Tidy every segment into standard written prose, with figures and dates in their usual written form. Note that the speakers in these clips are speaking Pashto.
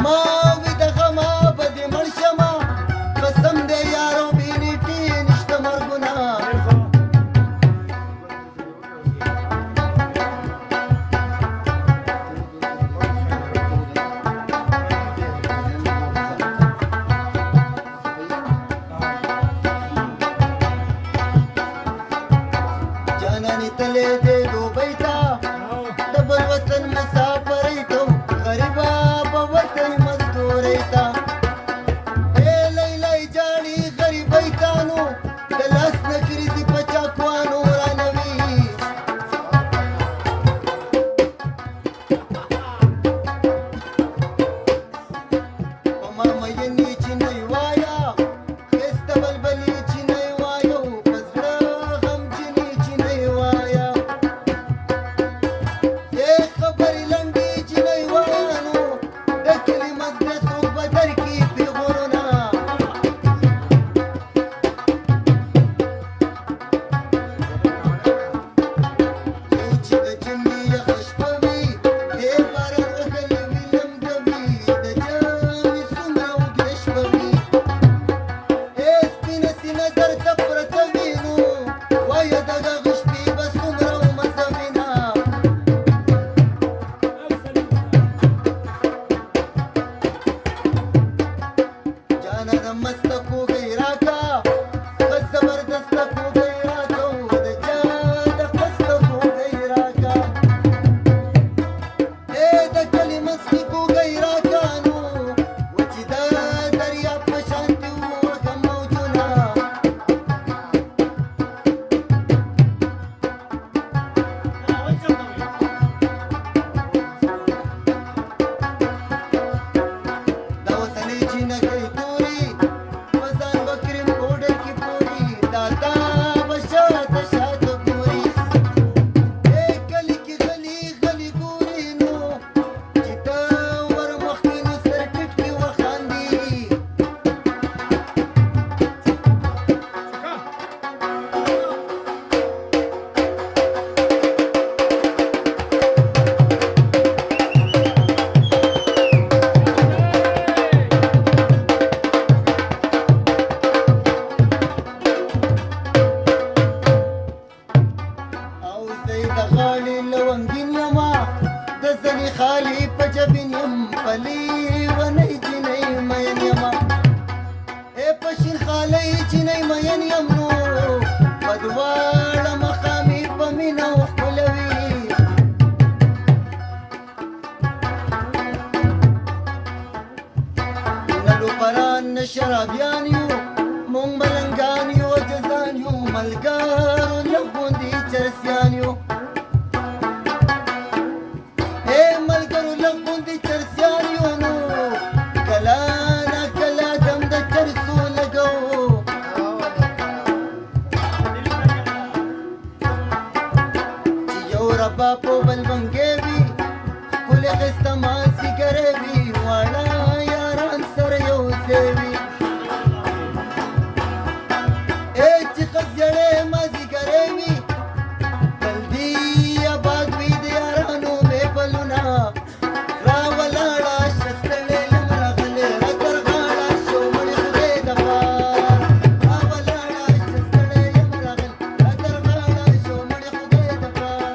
ما ویده غما به دې مړ شمه قسم دی یارو بې نیټې نشته مرګونه جانانې تللی دی دوبۍ ته د بل وطن مسافرۍ ته غریبه په وطن مزدورۍ ته ای لیلی جاړي غریبۍ ته نو د لاس نه ګرځي په چاکوانو رانوي په ما مینې چې نه یې وایه ښایسته بلبلې چې نه یې وایه په زړه غمجنې چې نه یې وایه ای خبرې لنډې چې نه یې وایه نو د کلي مزد څوک به درکړي پیغورونه یو چې د جمعې یخه شپه وي ای باران وهلی وي لمده وي د جامې څومره اوږده شپه وي ای سپینه سینه درته پرته وي نو وایه د دغه شپې به څومره مزه وینه جانانه مسته کوږی راکه ښه زبردسته کوږی راکه د چا د قسته کوږی راکه ای د کلي مسکي کوږی راکه نو و چې د دریاب په شانتې ووهه موجونه دا اوسنۍ جینکۍ تورې په ځان به کریم پوډر کې پوري دادا به شاته شاته ګوري ای کلي کې غلي غلي ګوري نو چې ته ور مخکې نو سر ټیټ کې وخاندي او زه د غاړې لونګین یمه د زنې خالي په جبین یم په لیونۍ جینۍ مین یمه ای په شین خالۍ جینۍ مین یم نو په دواړه مخامې په مینه وښکلوي نه لوپران نه شرابیان یو مونږ ملنګان یو جزان یو ملګرو له غوندې چرسیان یو ای ملګرو له غوندې چرسیان یو نو کله نا کله دم د چرسو لګوو چې یو ربا په بل بنګې وي ښکلې ښایسته مازدیګرې وي واړه یاران سره یو ځای وي ای چې ښه زیړې مازدیګرې وي تل دې آباد وي د یارانو محفلونه راولاړه شه ستړې یم راغلې را تر غاړه شو مړې خدای د پار راولاړه شه ستړې یم راغلې را تر غاړه شو مړې خدای د پار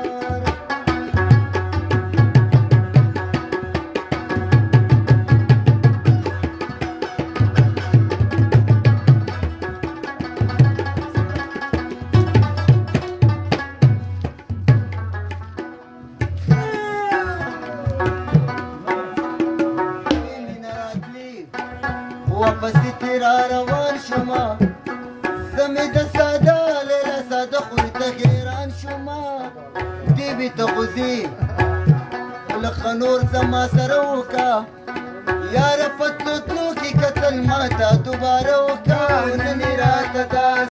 واپسې تیرا روان شومه زه مې د ساده لیلا ساده خوري ته حیران شومه دیوې ته غوځې لکه نور زما سره وکه یاره په تلو تلو کې کتل ما ته دوباره وکه نن یې راته داسې